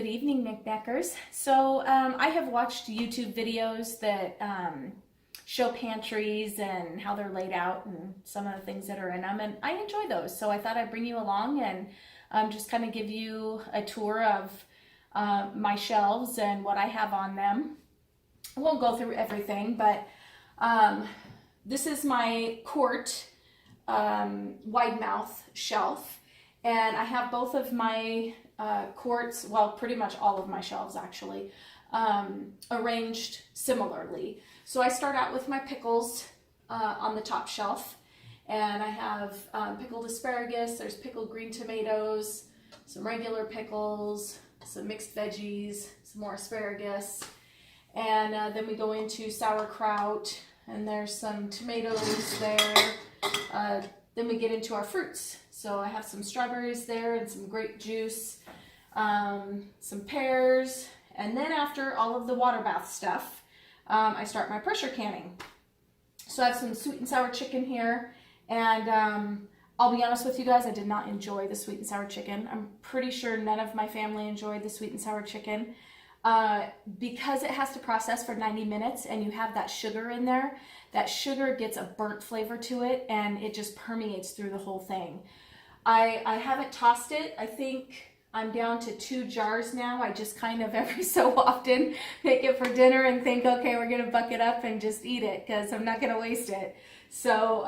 Good evening, NicNackers. So I have watched YouTube videos that show pantries and how they're laid out and some of the things that are in them, and I enjoy those. So I thought I'd bring you along and just kind of give you a tour of my shelves and what I have on them. I won't go through everything, but this is my Quart wide mouth shelf. And I have both of my quarts, well, pretty much all of my shelves actually, arranged similarly. So I start out with my pickles on the top shelf, and I have pickled asparagus, there's pickled green tomatoes, some regular pickles, some mixed veggies, some more asparagus, and then we go into sauerkraut, and there's some tomatoes there. Then we get into our fruits. So I have some strawberries there and some grape juice, some pears, and then after all of the water bath stuff, I start my pressure canning. So I have some sweet and sour chicken here, and I'll be honest with you guys, I did not enjoy the sweet and sour chicken. I'm pretty sure none of my family enjoyed the sweet and sour chicken. Because it has to process for 90 minutes and you have that sugar in there, that sugar gets a burnt flavor to it and it just permeates through the whole thing. I haven't tossed it. I think I'm down to 2 jars now. I just kind of every so often make it for dinner and think, okay, we're going to buck it up and just eat it because I'm not going to waste it. So,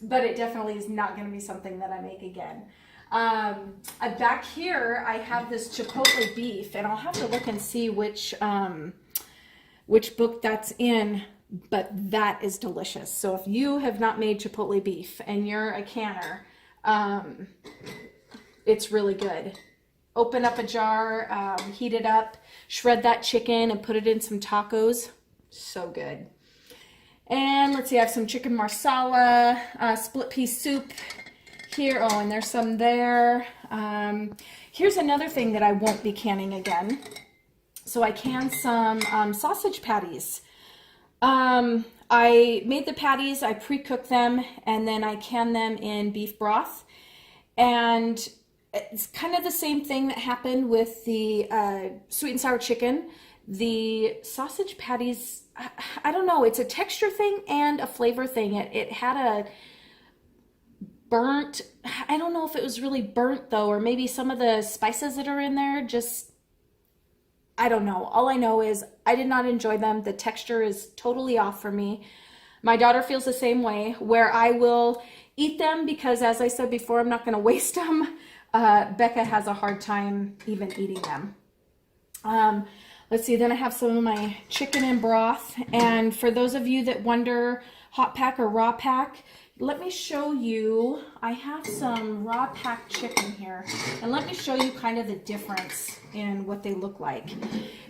but it definitely is not going to be something that I make again. Back here I have this chipotle beef, and I'll have to look and see which book that's in, but that is delicious. So if you have not made chipotle beef and you're a canner, it's really good. Open up a jar, heat it up, shred that chicken and put it in some tacos. So good. And let's see, I have some chicken marsala, split pea soup here. Oh, and there's some there. Here's another thing that I won't be canning again. So I canned some sausage patties. I made the patties, I pre-cooked them, and then I canned them in beef broth. And it's kind of the same thing that happened with the sweet and sour chicken. The sausage patties, I don't know, it's a texture thing and a flavor thing. It had a burnt, I don't know if it was really burnt though, or maybe some of the spices that are in there just, I don't know. All I know is I did not enjoy them. The texture is totally off for me. My daughter feels the same way, where I will eat them because, as I said before, I'm not going to waste them. Becca has a hard time even eating them. Let's see, then I have some of my chicken in broth. And for those of you that wonder, hot pack or raw pack, let me show you, I have some raw packed chicken here, and let me show you kind of the difference in what they look like.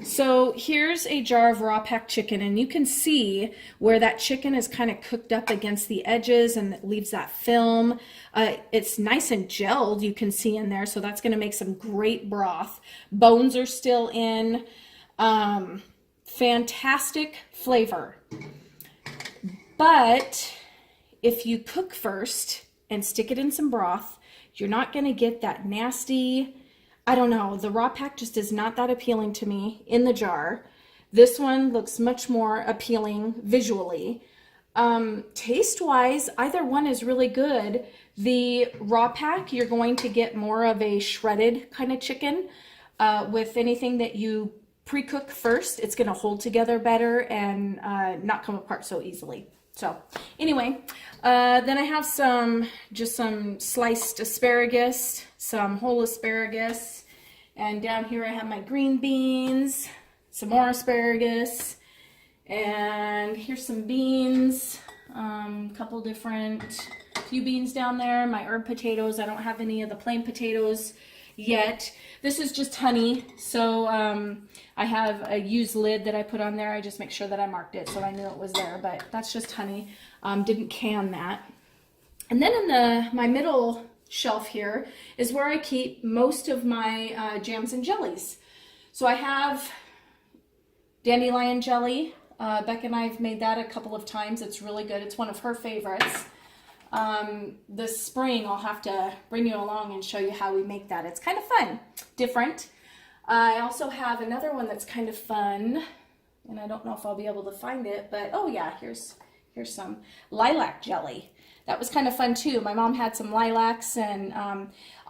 So here's a jar of raw packed chicken, and you can see where that chicken is kind of cooked up against the edges and it leaves that film. It's nice and gelled, you can see in there, so that's going to make some great broth. Bones are still in. Fantastic flavor. But if you cook first and stick it in some broth, you're not going to get that nasty, I don't know, the raw pack just is not that appealing to me in the jar. This one looks much more appealing visually. Taste-wise, either one is really good. The raw pack, you're going to get more of a shredded kind of chicken. With anything that you pre-cook first, it's going to hold together better and not come apart so easily. So anyway, then I have just some sliced asparagus, some whole asparagus, and down here I have my green beans, some more asparagus, and here's some beans, couple different, few beans down there, my herb potatoes. I don't have any of the plain potatoes yet. This is just honey, so I have a used lid that I put on there. I just make sure that I marked it so I knew it was there, but that's just honey. Didn't can that. And then in my middle shelf here is where I keep most of my jams and jellies. So I have dandelion jelly. Becca and I have made that a couple of times. It's really good. It's one of her favorites. This spring I'll have to bring you along and show you how we make that. It's kind of fun, different. I also have another one that's kind of fun, and I don't know if I'll be able to find it, but oh yeah, here's some lilac jelly. That was kind of fun too. My mom had some lilacs, and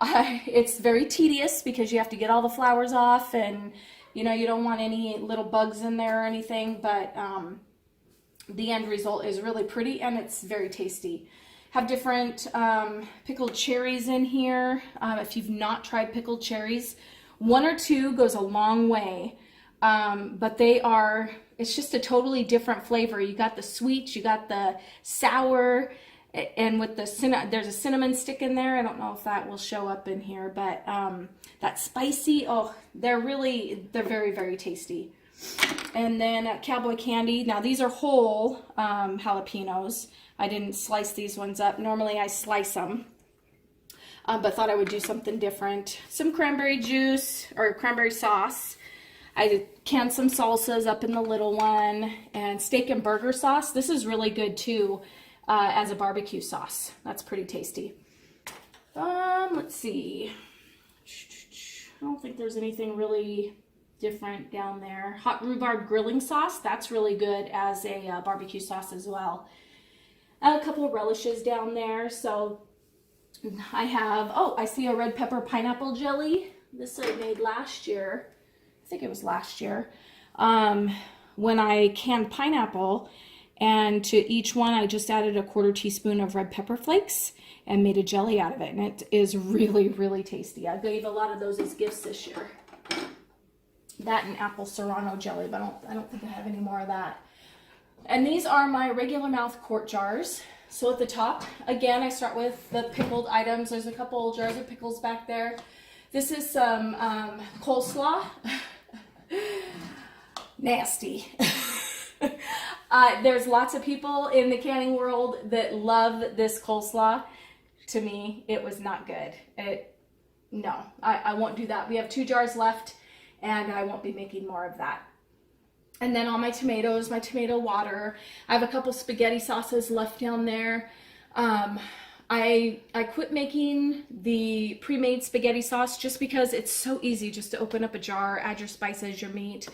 it's very tedious because you have to get all the flowers off, and you know, you don't want any little bugs in there or anything, but the end result is really pretty, and it's very tasty. Have different pickled cherries in here. If you've not tried pickled cherries, 1 or 2 goes a long way, but it's just a totally different flavor. You got the sweet, you got the sour, and with the there's a cinnamon stick in there. I don't know if that will show up in here, but that spicy, oh, they're very, very tasty. And then cowboy candy. Now these are whole jalapenos. I didn't slice these ones up. Normally I slice them. But thought I would do something different. Some cranberry juice or cranberry sauce. I canned some salsas up in the little one, and steak and burger sauce. This is really good too as a barbecue sauce. That's pretty tasty. Let's see. I don't think there's anything really different down there. Hot rhubarb grilling sauce. That's really good as a barbecue sauce as well. A couple of relishes down there. So I have, oh, I see a red pepper pineapple jelly. This I made last year. I think it was last year. When I canned pineapple, and to each one I just added a 1/4 teaspoon of red pepper flakes and made a jelly out of it. And it is really, really tasty. I gave a lot of those as gifts this year. That and apple serrano jelly, but I don't think I have any more of that. And these are my regular mouth quart jars. So at the top, again, I start with the pickled items. There's a couple jars of pickles back there. This is some coleslaw. Nasty. There's lots of people in the canning world that love this coleslaw. To me, it was not good. No, I won't do that. We have 2 jars left, and I won't be making more of that. And then all my tomatoes, my tomato water. I have a couple spaghetti sauces left down there. I quit making the pre-made spaghetti sauce just because it's so easy just to open up a jar, add your spices, your meat,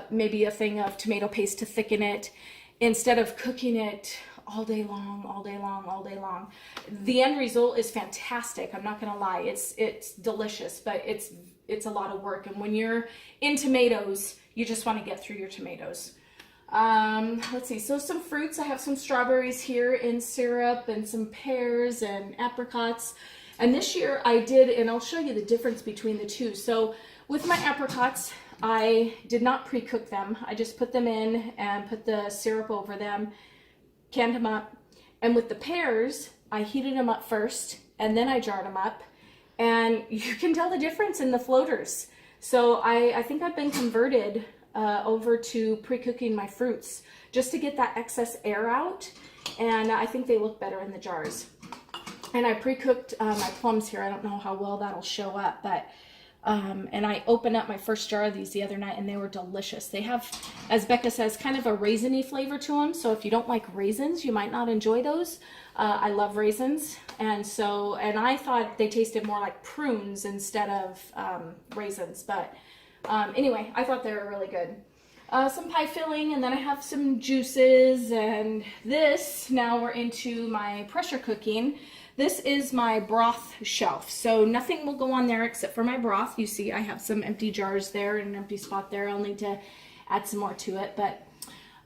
maybe a thing of tomato paste to thicken it, instead of cooking it all day long, all day long, all day long. The end result is fantastic. I'm not gonna lie, it's delicious, but it's a lot of work. And when you're in tomatoes, you just want to get through your tomatoes. Let's see, so some fruits. I have some strawberries here in syrup, and some pears and apricots. And this year I did, and I'll show you the difference between the two. So with my apricots, I did not pre-cook them. I just put them in and put the syrup over them, canned them up. And with the pears, I heated them up first, and then I jarred them up. And you can tell the difference in the floaters. So I think I've been converted over to pre-cooking my fruits just to get that excess air out, and I think they look better in the jars. And I pre-cooked my plums here. I don't know how well that'll show up, but and I opened up my first jar of these the other night, and they were delicious. They have, as Becca says, kind of a raisiny flavor to them, so if you don't like raisins, you might not enjoy those. I love raisins, and I thought they tasted more like prunes instead of raisins, but anyway, I thought they were really good. Some pie filling, and then I have some juices, and this, now we're into my pressure cooking. This is my broth shelf, so nothing will go on there except for my broth. You see I have some empty jars there and an empty spot there. I'll need to add some more to it, but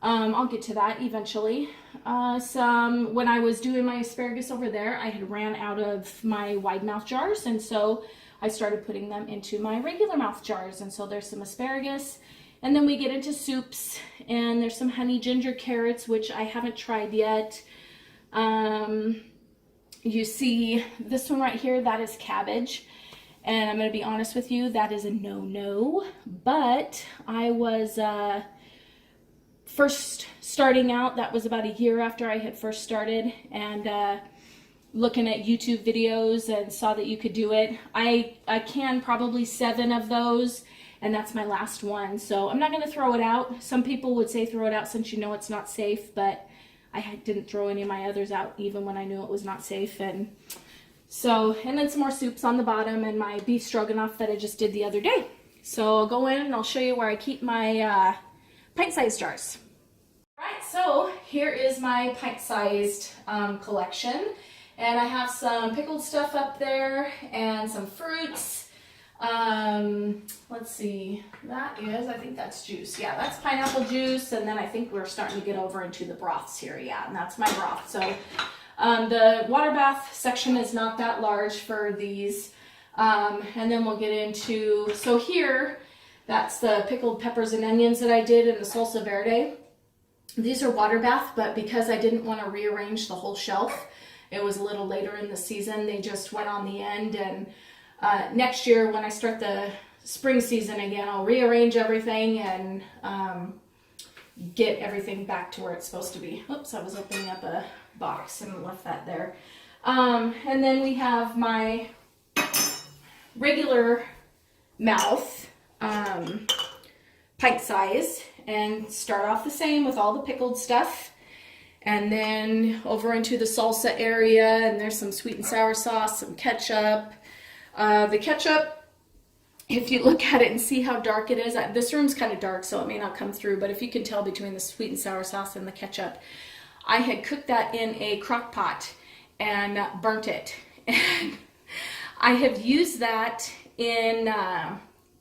I'll get to that eventually. When I was doing my asparagus over there, I had ran out of my wide mouth jars, and so I started putting them into my regular mouth jars. And so there's some asparagus, and then we get into soups, and there's some honey ginger carrots, which I haven't tried yet. You see this one right here, that is cabbage, and I'm going to be honest with you, that is a no-no. But I was first starting out, that was about a year after I had first started, and looking at YouTube videos and saw that you could do it. I canned probably 7 of those, and that's my last one, so I'm not going to throw it out. Some people would say throw it out since you know it's not safe, but I didn't throw any of my others out even when I knew it was not safe. And then some more soups on the bottom, and my beef stroganoff that I just did the other day. So I'll go in and I'll show you where I keep my pint-sized jars. All right, so here is my pint-sized collection. And I have some pickled stuff up there and some fruits. Let's see, that is, I think that's juice. Yeah, that's pineapple juice. And then I think we're starting to get over into the broths here. Yeah, and that's my broth. So the water bath section is not that large for these. And then we'll get into, so here, that's the pickled peppers and onions that I did in the salsa verde. These are water bath, but because I didn't want to rearrange the whole shelf, it was a little later in the season, they just went on the end. And next year when I start the spring season again, I'll rearrange everything and get everything back to where it's supposed to be. Oops, I was opening up a box and left that there. And then we have my regular mouth, pint size, and start off the same with all the pickled stuff. And then over into the salsa area, and there's some sweet and sour sauce, some ketchup. The ketchup, if you look at it and see how dark it is, this room's kind of dark, so it may not come through, but if you can tell between the sweet and sour sauce and the ketchup, I had cooked that in a crock pot and burnt it. And I have used that in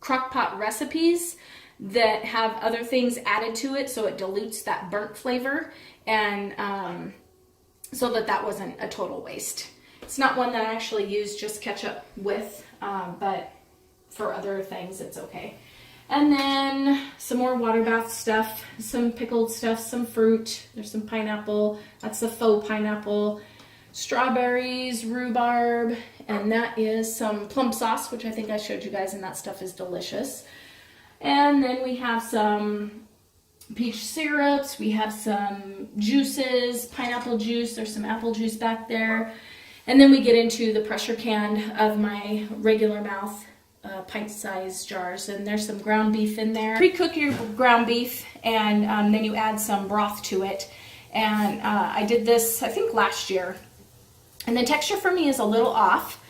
crock pot recipes that have other things added to it, so it dilutes that burnt flavor, and so that wasn't a total waste. It's not one that I actually use just ketchup with, but for other things it's okay. And then some more water bath stuff, some pickled stuff, some fruit. There's some pineapple, that's the faux pineapple, strawberries, rhubarb, and that is some plum sauce, which I think I showed you guys, and that stuff is delicious. And then we have some peach syrups, we have some juices, pineapple juice, there's some apple juice back there. And then we get into the pressure can of my regular mouth pint-sized jars, and there's some ground beef in there. Pre-cook your ground beef, and then you add some broth to it. And I did this, I think, last year. And the texture for me is a little off.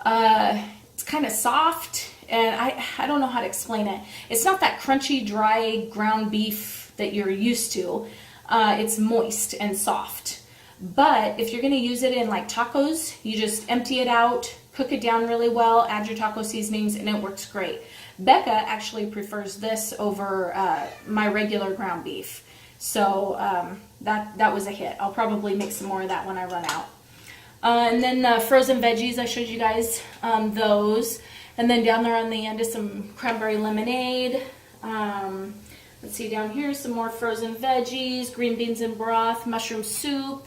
It's kind of soft, and I don't know how to explain it. It's not that crunchy, dry ground beef that you're used to. It's moist and soft. But if you're going to use it in like tacos, you just empty it out, cook it down really well, add your taco seasonings, and it works great. Becca actually prefers this over my regular ground beef. So that was a hit. I'll probably make some more of that when I run out. And then the frozen veggies, I showed you guys those. And then down there on the end is some cranberry lemonade. Let's see, down here some more frozen veggies, green beans and broth, mushroom soup,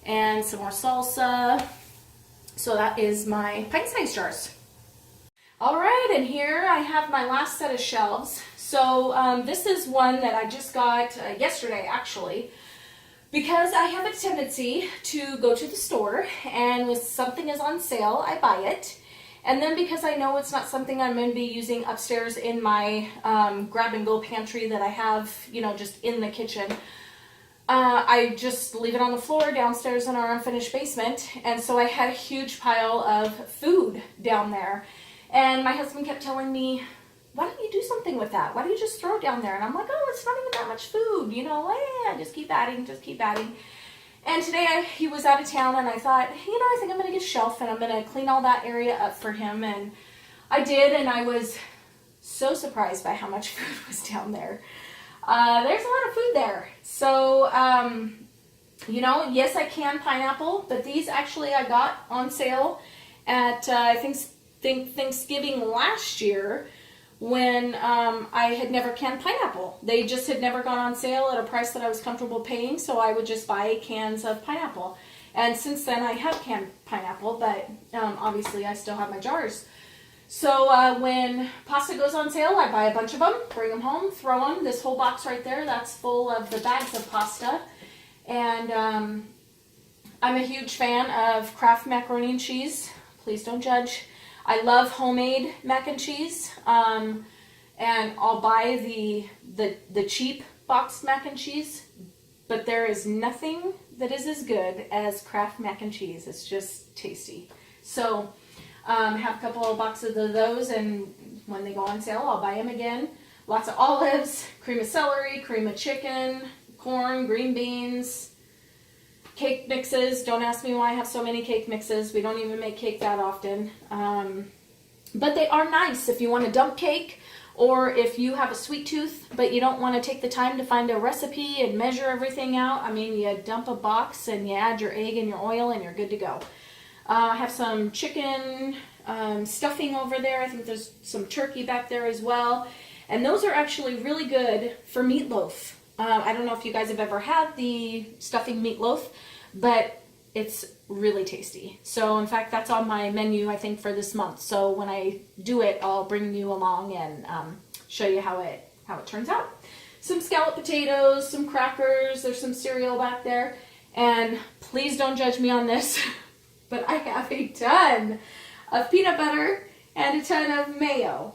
and some more salsa. So that is my pint-sized jars. All right, and here I have my last set of shelves. So this is one that I just got yesterday, actually, because I have a tendency to go to the store, and when something is on sale, I buy it. And then because I know it's not something I'm going to be using upstairs in my grab-and-go pantry that I have, you know, just in the kitchen, I just leave it on the floor downstairs in our unfinished basement. And so I had a huge pile of food down there. And my husband kept telling me, why don't you do something with that? Why don't you just throw it down there? And I'm like, oh, it's not even that much food, you know, just keep adding, just keep adding. And today he was out of town, and I thought, you know, I think I'm going to get a shelf, and I'm going to clean all that area up for him. And I did, and I was so surprised by how much food was down there. There's a lot of food there. So, you know, yes, I can pineapple, but these actually I got on sale at, I think Thanksgiving last year, when I had never canned pineapple. They just had never gone on sale at a price that I was comfortable paying, so I would just buy cans of pineapple. And since then I have canned pineapple, but obviously I still have my jars. So when pasta goes on sale, I buy a bunch of them, bring them home, throw them. This whole box right there, that's full of the bags of pasta. And I'm a huge fan of Kraft macaroni and cheese. Please don't judge. I love homemade mac and cheese, and I'll buy the cheap boxed mac and cheese, but there is nothing that is as good as Kraft mac and cheese. It's just tasty. So have a couple of boxes of those, and when they go on sale, I'll buy them again. Lots of olives, cream of celery, cream of chicken, corn, green beans, cake mixes. Don't ask me why I have so many cake mixes. We don't even make cake that often. But they are nice if you want to dump cake, or if you have a sweet tooth but you don't want to take the time to find a recipe and measure everything out. I mean, you dump a box and you add your egg and your oil and you're good to go. I have some chicken stuffing over there. I think there's some turkey back there as well. And those are actually really good for meatloaf. I don't know if you guys have ever had the stuffing meatloaf, but it's really tasty. So in fact, that's on my menu, I think, for this month. So when I do it, I'll bring you along and show you how it turns out. Some scalloped potatoes, some crackers, there's some cereal back there. And please don't judge me on this, but I have a ton of peanut butter and a ton of mayo.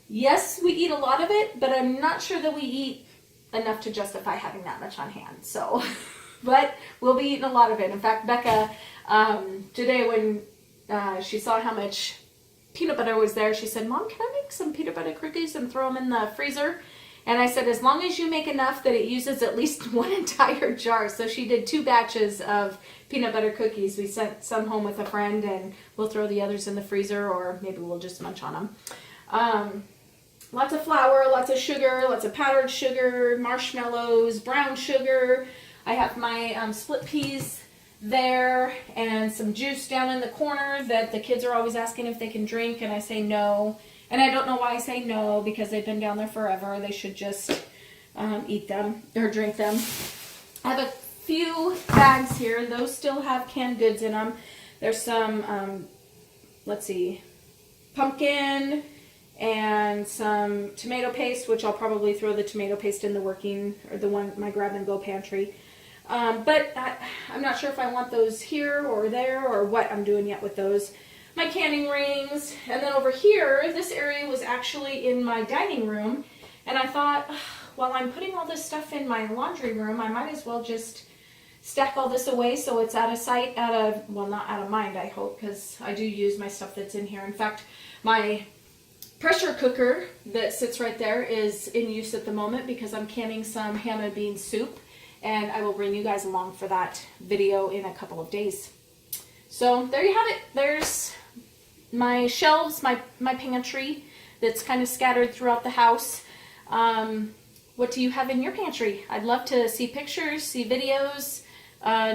Yes, we eat a lot of it, but I'm not sure that we eat enough to justify having that much on hand. So, but we'll be eating a lot of it. In fact, Becca, today when she saw how much peanut butter was there, she said, "Mom, can I make some peanut butter cookies and throw them in the freezer?" And I said, as long as you make enough that it uses at least one entire jar. So she did 2 batches of peanut butter cookies. We sent some home with a friend, and we'll throw the others in the freezer, or maybe we'll just munch on them. Lots of flour, lots of sugar, lots of powdered sugar, marshmallows, brown sugar. I have my split peas there and some juice down in the corner that the kids are always asking if they can drink, and I say no. And I don't know why I say no, because they've been down there forever. They should just eat them or drink them. I have a few bags here. Those still have canned goods in them. There's some, let's see, pumpkin and some tomato paste, which I'll probably throw the tomato paste in the my grab and go pantry. But I'm not sure if I want those here or there or what I'm doing yet with those. My canning rings, and then over here, this area was actually in my dining room, and I thought, while I'm putting all this stuff in my laundry room, I might as well just stack all this away so it's out of sight, well, not out of mind, I hope, because I do use my stuff that's in here. In fact, my pressure cooker that sits right there is in use at the moment because I'm canning some ham and bean soup, and I will bring you guys along for that video in a couple of days. So there you have it. There's my shelves, my pantry that's kind of scattered throughout the house. What do you have in your pantry? I'd love to see pictures, see videos.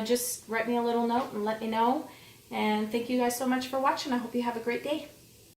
Just write me a little note and let me know. And thank you guys so much for watching. I hope you have a great day.